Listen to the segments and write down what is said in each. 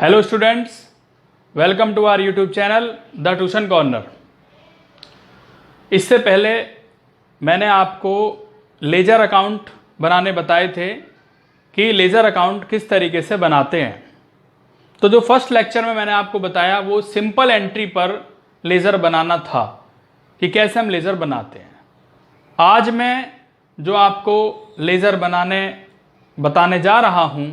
Hello students, welcome to our YouTube channel the tuition corner. इससे पहले मैंने आपको लेजर अकाउंट बनाने बताए थे कि लेजर अकाउंट किस तरीके से बनाते हैं। तो जो फर्स्ट लेक्चर में मैंने आपको बताया वो सिंपल एंट्री पर लेज़र बनाना था कि कैसे हम लेज़र बनाते हैं। आज मैं जो आपको लेज़र बताने जा रहा हूँ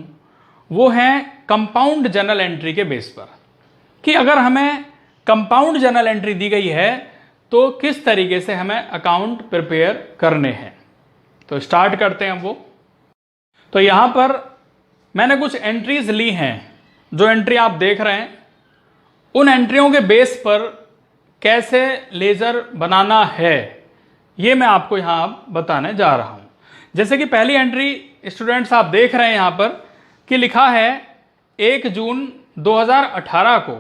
वो है कंपाउंड जर्नल एंट्री के बेस पर, कि अगर हमें कंपाउंड जर्नल एंट्री दी गई है तो किस तरीके से हमें अकाउंट प्रिपेयर करने हैं। तो स्टार्ट करते हैं वो। तो यहाँ पर मैंने कुछ एंट्रीज ली हैं। जो एंट्री आप देख रहे हैं उन एंट्रियों के बेस पर कैसे लेज़र बनाना है ये मैं आपको यहाँ बताने जा रहा हूँ। जैसे कि पहली एंट्री स्टूडेंट्स आप देख रहे हैं यहाँ पर कि लिखा है 1 जून 2018 को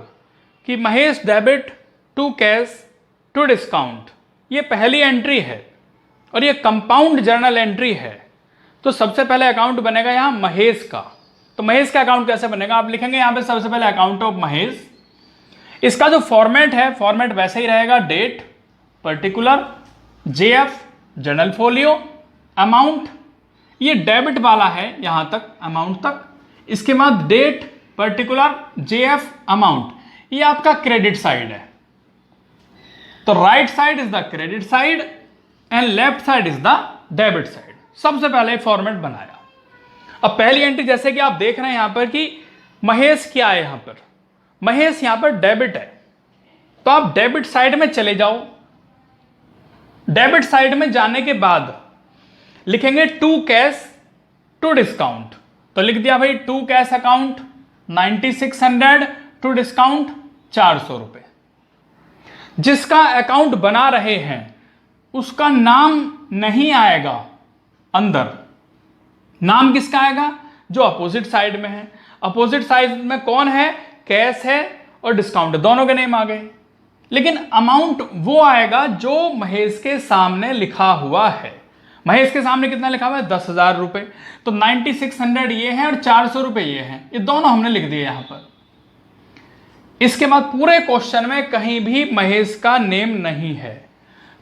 कि Mahesh debit to cash to discount. ये पहली एंट्री है और ये कंपाउंड जर्नल एंट्री है। तो सबसे पहले अकाउंट बनेगा यहाँ महेश का। तो महेश का अकाउंट कैसे बनेगा, आप लिखेंगे यहाँ पे सबसे पहले अकाउंट ऑफ महेश। इसका जो फॉर्मेट है फॉर्मेट वैसे ही रहेगा, date, particular, JF, journal folio, amount. ये डेबिट वाला है यहाँ तक, अमाउंट तक। इसके बाद डेट, पर्टिकुलर, जेएफ, अमाउंट, ये आपका क्रेडिट साइड है। तो right side is the credit side and left side is the debit side. सबसे पहले फॉर्मेट बनाया। अब पहली एंट्री जैसे कि आप देख रहे हैं यहां पर कि महेश क्या है, यहां पर महेश यहां पर डेबिट है। तो आप डेबिट साइड में चले जाओ। डेबिट साइड में जाने के बाद लिखेंगे टू कैश टू डिस्काउंट। तो लिख दिया भाई to cash account 9600, to discount 400 रुपए। जिसका अकाउंट बना रहे हैं उसका नाम नहीं आएगा अंदर। नाम किसका आएगा, जो अपोजिट साइड में है। अपोजिट साइड में कौन है, कैश है और डिस्काउंट है, दोनों के नेम आ गए। लेकिन अमाउंट वो आएगा जो महेश के सामने लिखा हुआ है। महेश के सामने कितना लिखा हुआ है, 10,000 रुपए। तो 9600 ये है और 400 रुपए ये है, ये दोनों हमने लिख दिए यहां पर। इसके बाद पूरे क्वेश्चन में कहीं भी महेश का नेम नहीं है।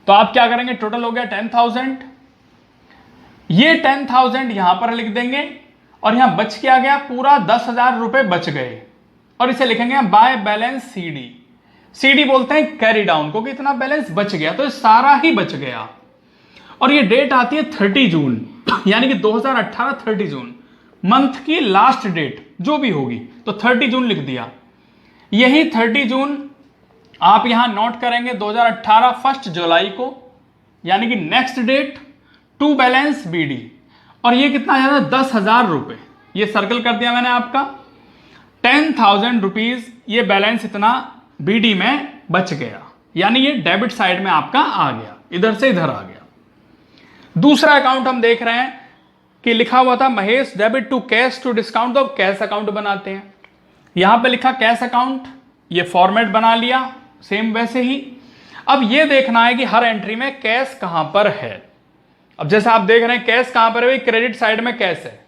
तो आप क्या करेंगे, टोटल हो गया 10,000। ये 10,000 यहां पर लिख देंगे और यहां बच क्या गया, पूरा 10,000 रुपए बच गए। और इसे लिखेंगे बाय बैलेंस सीडी। सीडी बोलते हैं कैरी डाउन को, कि इतना बैलेंस बच गया, तो सारा ही बच गया। और ये डेट आती है 30 जून, यानी कि 2018 30 जून, मंथ की लास्ट डेट जो भी होगी। तो 30 जून लिख दिया। यही 30 जून आप यहां नोट करेंगे 2018 1 जुलाई को, यानी कि next date, to balance BD. और ये कितना आ जाता है, 10,000 रुपए। ये सर्कल कर दिया मैंने आपका। 10,000 रुपीज ये बैलेंस इतना बीडी में बच गया, यानी ये डेबिट साइड में आपका आ गया, इधर से इधर आ गया। दूसरा अकाउंट हम देख रहे हैं कि लिखा हुआ था Mahesh debit to cash to discount. तो कैश अकाउंट बनाते हैं। यहां पे लिखा कैश अकाउंट, ये फॉर्मेट बना लिया सेम वैसे ही। अब ये देखना है कि हर एंट्री में कैश कहां पर है। अब जैसे आप देख रहे हैं कैश कहां पर है, क्रेडिट साइड में कैश है।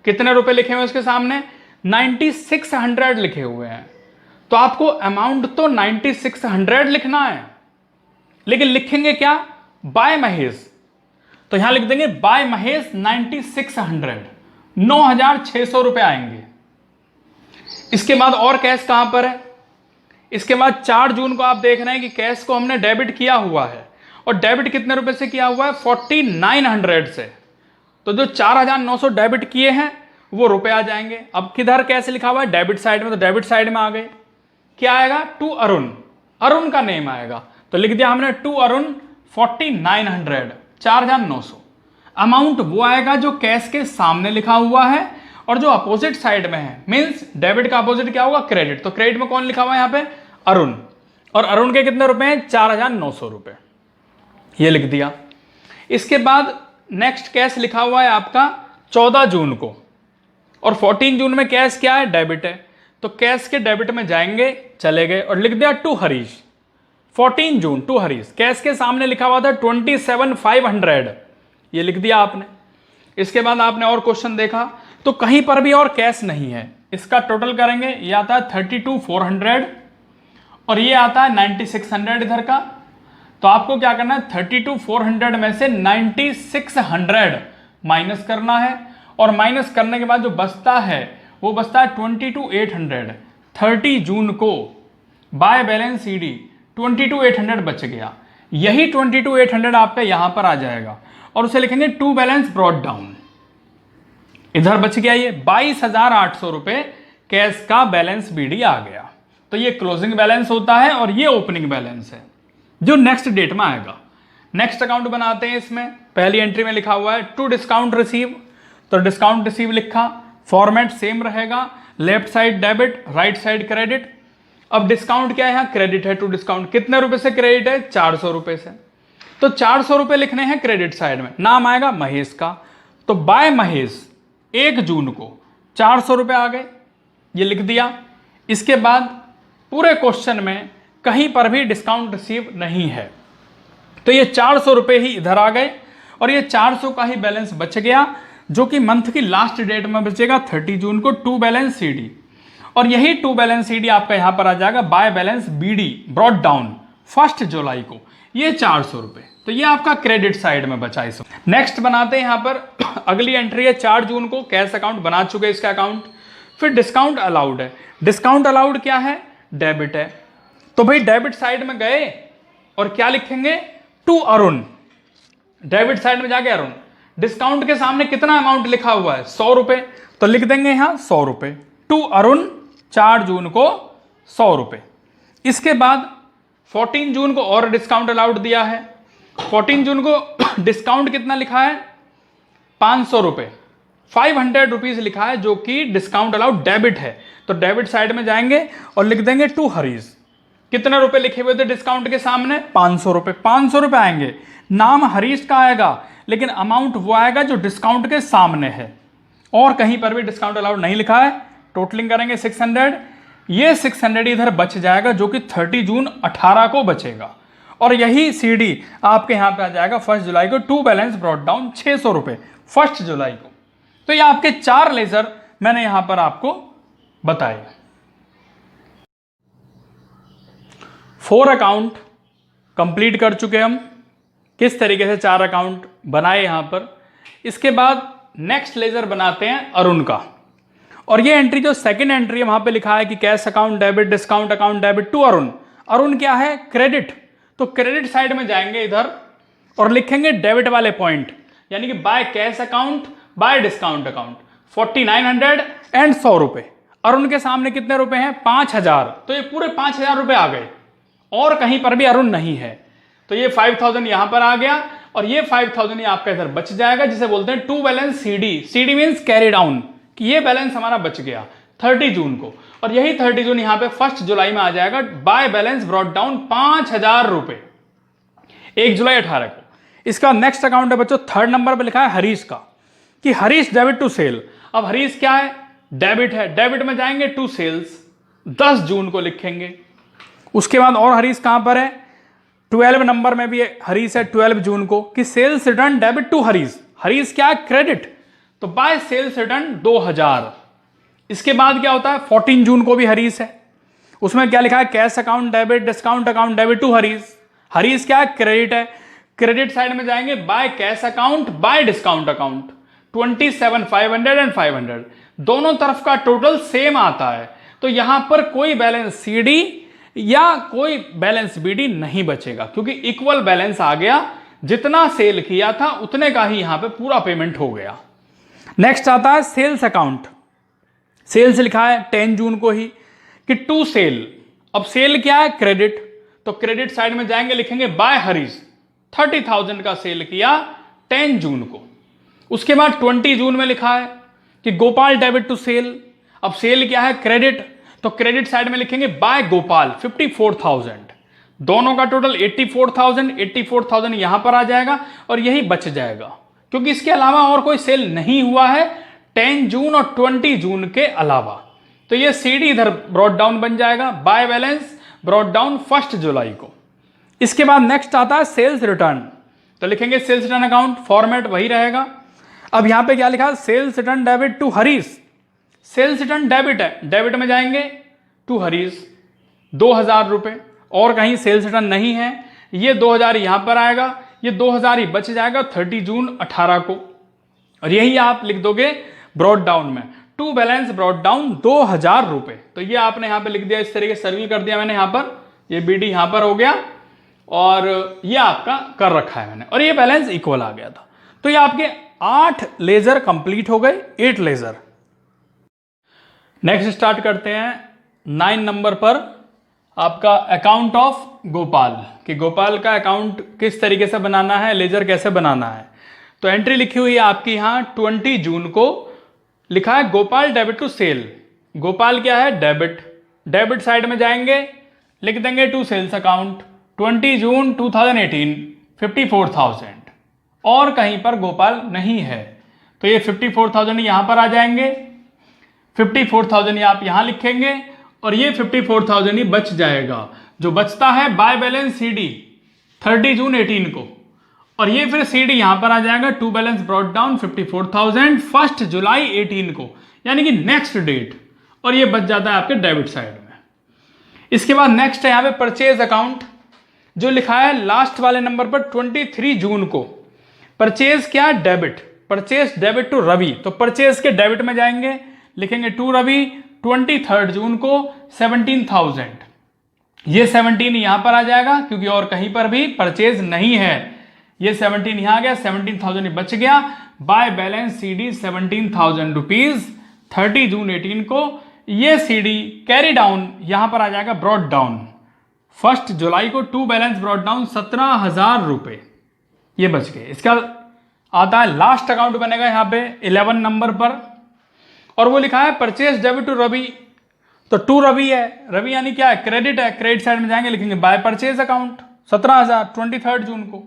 कितने रुपए लिखे हुए उसके सामने, 9600 लिखे हुए हैं। तो आपको अमाउंट तो 9600 लिखना है, लेकिन लिखेंगे क्या, बाय महेश। तो यहां लिख देंगे बाय महेश 9600, 9,600 रुपए आएंगे। इसके बाद और कैश कहां पर है, इसके बाद 4 जून को आप देख रहे हैं कि कैश को हमने डेबिट किया हुआ है। और डेबिट कितने रुपए से किया हुआ है, 4900 से। तो जो 4,900 डेबिट किए हैं वो रुपए आ जाएंगे। अब किधर कैसे लिखा हुआ है, डेबिट साइड में। तो डेबिट साइड में आ गए, क्या आएगा, टू अरुण, अरुण का नेम आएगा। तो लिख दिया हमने टू अरुण 4900, 4,900। अमाउंट वो आएगा जो कैश के सामने लिखा हुआ है और जो अपोजिट साइड में है। मींस डेबिट का अपोजिट क्या होगा, क्रेडिट। तो क्रेडिट में कौन लिखा हुआ है यहाँ पे, अरुण। और अरुण के कितने रुपए हैं, 4,900 रुपए, ये लिख दिया। इसके बाद नेक्स्ट कैश लिखा हुआ है आपका 14 जून को। और 14 जून में कैश क्या है, डेबिट है। तो कैश के डेबिट में जाएंगे, चले गए और लिख दिया टू हरीश। 14 जून टू हरीश, कैश के सामने लिखा हुआ था 27,500, ये लिख दिया आपने। इसके बाद आपने और क्वेश्चन देखा तो कहीं पर भी और कैश नहीं है। इसका टोटल करेंगे, ये आता है 32,400 और ये आता है 9,600 इधर का। तो आपको क्या करना है, 32,400 में से 9,600 माइनस करना है, और माइनस करने के बाद जो बचता है वो बचता है 22,800। 30 जून को बाय बैलेंस सीडी 22,800 बच गया। यही 22,800 आपका यहां पर आ जाएगा और उसे लिखेंगे टू बैलेंस ब्रॉट डाउन। इधर बच गया ये 22,800 रुपए कैश का बैलेंस बीडी आ गया। तो ये क्लोजिंग बैलेंस होता है और ये ओपनिंग बैलेंस है जो नेक्स्ट डेट में आएगा। नेक्स्ट अकाउंट बनाते हैं। इसमें पहली एंट्री में लिखा हुआ है टू डिस्काउंट रिसीव, तो डिस्काउंट रिसीव लिखा, फॉर्मेट सेम रहेगा, left side debit, right side credit. अब डिस्काउंट क्या है, यहाँ क्रेडिट है टू डिस्काउंट। कितने रुपए से क्रेडिट है, 400 रुपए से। तो 400 रुपए लिखने हैं क्रेडिट साइड में, नाम आएगा महेश का। तो बाय महेश 1 जून को 400 रुपए आ गए, ये लिख दिया। इसके बाद पूरे क्वेश्चन में कहीं पर भी डिस्काउंट रिसीव नहीं है, तो ये 400 रुपए ही इधर आ गए और ये 400 का ही बैलेंस बच गया जो कि मंथ की लास्ट डेट में बचेगा 30 जून को टू बैलेंस सीडी। और यही टू बैलेंस सीडी आपका यहां पर आ जाएगा by balance BD brought down 1 जुलाई को, ये 400 रुपए। तो ये आपका क्रेडिट साइड में बचा। इस नेक्स्ट बनाते हैं यहां पर अगली एंट्री है 4 जून को कैश अकाउंट बना चुके इसका अकाउंट। फिर डिस्काउंट अलाउड है। डिस्काउंट अलाउड क्या है, डेबिट है। तो भाई डेबिट साइड में गए और क्या लिखेंगे, टू अरुण। डेबिट साइड में जाके अरुण, डिस्काउंट के सामने कितना अमाउंट लिखा हुआ है, 100 रुपए, तो लिख देंगे यहां 100 रुपए। टू अरुण 4 जून को 100 रुपए। इसके बाद 14 जून को और डिस्काउंट अलाउड दिया है। 14 जून को डिस्काउंट कितना लिखा है, 500 रुपए, 500 रुपीज लिखा है जो कि डिस्काउंट अलाउड डेबिट है। तो डेबिट साइड में जाएंगे और लिख देंगे टू हरीश। कितने रुपए लिखे हुए थे डिस्काउंट के सामने, 500 रुपए। 500 रुपए आएंगे, नाम हरीश का आएगा लेकिन अमाउंट वो आएगा जो डिस्काउंट के सामने है, और कहीं पर भी डिस्काउंट अलाउड नहीं लिखा है। टोटलिंग करेंगे 600, ये 600 इधर बच जाएगा जो कि 30 जून 18 को बचेगा। और यही सीडी आपके यहां पे आ जाएगा 1 जुलाई को टू बैलेंस ब्रॉट डाउन 600 रुपए 1 जुलाई को। तो ये आपके 4 लेजर मैंने यहां पर आपको बताए। 4 अकाउंट कंप्लीट कर चुके हम, किस तरीके से 4 अकाउंट बनाए यहां पर। इसके बाद नेक्स्ट लेजर बनाते हैं अरुण का। और ये एंट्री जो सेकंड एंट्री है वहां पे लिखा है कि cash account debit, discount account debit to Arun. Arun क्या है, क्रेडिट। तो क्रेडिट साइड में जाएंगे इधर और लिखेंगे डेबिट वाले पॉइंट, यानी कि bye cash account, by discount account 4900 and 100 रुपए। अरुण के सामने कितने रुपए हैं, 5000। तो ये पूरे 5000 रुपए आ गए और कहीं पर भी अरुण नहीं है। तो ये 5000 यहां पर आ गया और ये 5000 ये आपका इधर बच जाएगा, जिसे बोलते हैं to balance CD. CD means carry down, कि ये बैलेंस हमारा बच गया 30 जून को। और यही 30 जून यहां पे 1 जुलाई में आ जाएगा बाय बैलेंस ब्रॉट डाउन 5000 रुपए 1 जुलाई 18 को। इसका नेक्स्ट अकाउंट है बच्चों, 3rd नंबर पर लिखा है हरीश का, कि हरीश डेबिट टू सेल। अब हरीश क्या है, डेबिट है। डेबिट में जाएंगे टू सेल्स, 10 जून को लिखेंगे। उसके बाद और हरीश कहां पर है, 12 नंबर में भी हरीश है 12 जून को, कि sales return debit to Harish. Harish क्या है, क्रेडिट। तो बाय सेल्स रिटर्न 2000। इसके बाद क्या होता है, 14 जून को भी हरीश है, उसमें क्या लिखा है, cash account debit, discount account debit to Harish. Harish क्या है, क्रेडिट है। क्रेडिट साइड में जाएंगे by cash account, by discount account 27,500 and 500, दोनों तरफ का टोटल सेम आता है। तो यहां पर कोई बैलेंस सीडी या कोई बैलेंस बीडी नहीं बचेगा, क्योंकि इक्वल बैलेंस आ गया। जितना सेल किया था उतने का ही यहां पे पूरा पेमेंट हो गया। नेक्स्ट आता है सेल्स अकाउंट। सेल्स लिखा है 10 जून को ही, कि टू सेल। अब सेल क्या है, क्रेडिट। तो क्रेडिट साइड में जाएंगे, लिखेंगे बाय हरीश, 30,000 का सेल किया 10 जून को। उसके बाद 20 जून में लिखा है कि गोपाल डेबिट टू सेल। अब सेल क्या है, क्रेडिट। तो क्रेडिट साइड में लिखेंगे बाय गोपाल 54,000, दोनों का टोटल 84,000 यहां पर आ जाएगा और यही बच जाएगा, क्योंकि इसके अलावा और कोई सेल नहीं हुआ है 10 जून और 20 जून के अलावा। तो ये सीडी इधर ब्रॉट डाउन बन जाएगा, बाय बैलेंस ब्रॉट डाउन 1 जुलाई को। इसके बाद नेक्स्ट आता है सेल्स रिटर्न। तो लिखेंगे सेल्स रिटर्न अकाउंट, फॉर्मेट वही रहेगा। अब यहां पे क्या लिखा, sales return debit to Harish, sales return debit है, डेबिट में जाएंगे टू हरीश 2000 रुपए, और कहीं सेल्स रिटर्न नहीं है, ये 2000 यहां पर आएगा, ये 2000 ही बच जाएगा 30 जून 18 को, और यही आप लिख दोगे ब्रॉड डाउन में, टू बैलेंस ब्रॉड डाउन 2000 रुपए। तो ये आपने यहां पे लिख दिया, इस तरीके से सर्किल कर दिया मैंने यहां पर, ये BD यहां पर हो गया और ये आपका कर रखा है मैंने, और ये बैलेंस इक्वल आ गया था। तो ये आपके 8 लेजर कंप्लीट हो गए, 8 लेजर। नेक्स्ट स्टार्ट करते हैं 9 नंबर पर आपका अकाउंट ऑफ गोपाल, कि गोपाल का अकाउंट किस तरीके से बनाना है, लेजर कैसे बनाना है। तो एंट्री लिखी हुई है आपकी यहां 20 जून को, लिखा है Gopal debit to sale. Gopal क्या है, डेबिट, डेबिट साइड में जाएंगे, लिख देंगे टू सेल्स अकाउंट 20 जून 2018 54,000, और कहीं पर गोपाल नहीं है तो ये 54,000 यहां पर आ जाएंगे, 54,000 आप यहां लिखेंगे, और ये 54,000 ही बच जाएगा, जो बचता है बाय बैलेंस CD 30 जून 18 को, और ये फिर CD यहां पर आ जाएगा टू बैलेंस ब्रॉट डाउन 54,000 1 जुलाई 18 को, यानी कि नेक्स्ट डेट, और ये बच जाता है आपके डेबिट साइड में। इसके बाद नेक्स्ट है यहां पे परचेज अकाउंट, जो लिखा है लास्ट वाले नंबर पर 23 जून को। परचेज क्या, debit, purchase debit to Ravi, तो परचेज के डेबिट में जाएंगे, लिखेंगे टू रवि 23 जून को 17,000, ये 17 यहां पर आ जाएगा क्योंकि और कहीं पर भी परचेज नहीं है, ये 17 यहां आ गया, 17,000 बच गया, बाय बैलेंस CD 17,000 रुपीज 30 जून 18 को, ये CD कैरी डाउन यहां पर आ जाएगा ब्रॉड डाउन 1 जुलाई को, टू बैलेंस ब्रॉड डाउन 17,000 रुपए, ये बच गए। इसका आता है लास्ट अकाउंट बनेगा यहां पे 11 नंबर पर, और वो लिखा है परचेज डेबिट टू रवि, तो टू रवि है, रवि यानी क्या है, क्रेडिट है, क्रेडिट साइड में जाएंगे, लिखेंगे बाय परचेज अकाउंट 17,000 23 जून को,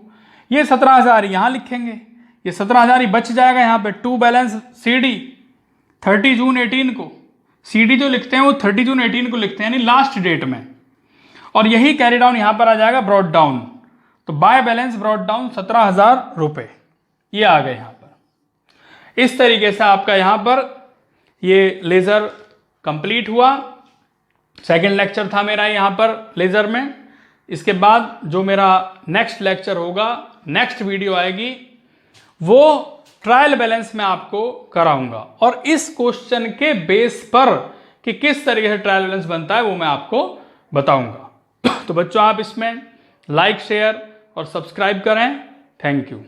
ये 17,000 यहां लिखेंगे, ये 17,000 ही बच जाएगा यहां पे, टू बैलेंस CD 30 जून 18 को, CD जो लिखते हैं वो 30 जून 18 को लिखते हैं यानी लास्ट डेट में, और यही कैरी डाउन यहां पर आ जाएगा ब्रॉड डाउन, तो बाय बैलेंस ब्रॉड डाउन 17,000 रुपए, ये आ गए यहां पर। इस तरीके से आपका यहां पर ये लेजर कंप्लीट हुआ। सेकंड लेक्चर था मेरा यहां पर लेजर में। इसके बाद जो मेरा नेक्स्ट लेक्चर होगा, नेक्स्ट वीडियो आएगी, वो ट्रायल बैलेंस में आपको कराऊंगा, और इस क्वेश्चन के बेस पर कि किस तरीके से ट्रायल बैलेंस बनता है वो मैं आपको बताऊंगा। तो बच्चों आप इसमें लाइक, शेयर और सब्सक्राइब करें। Thank you.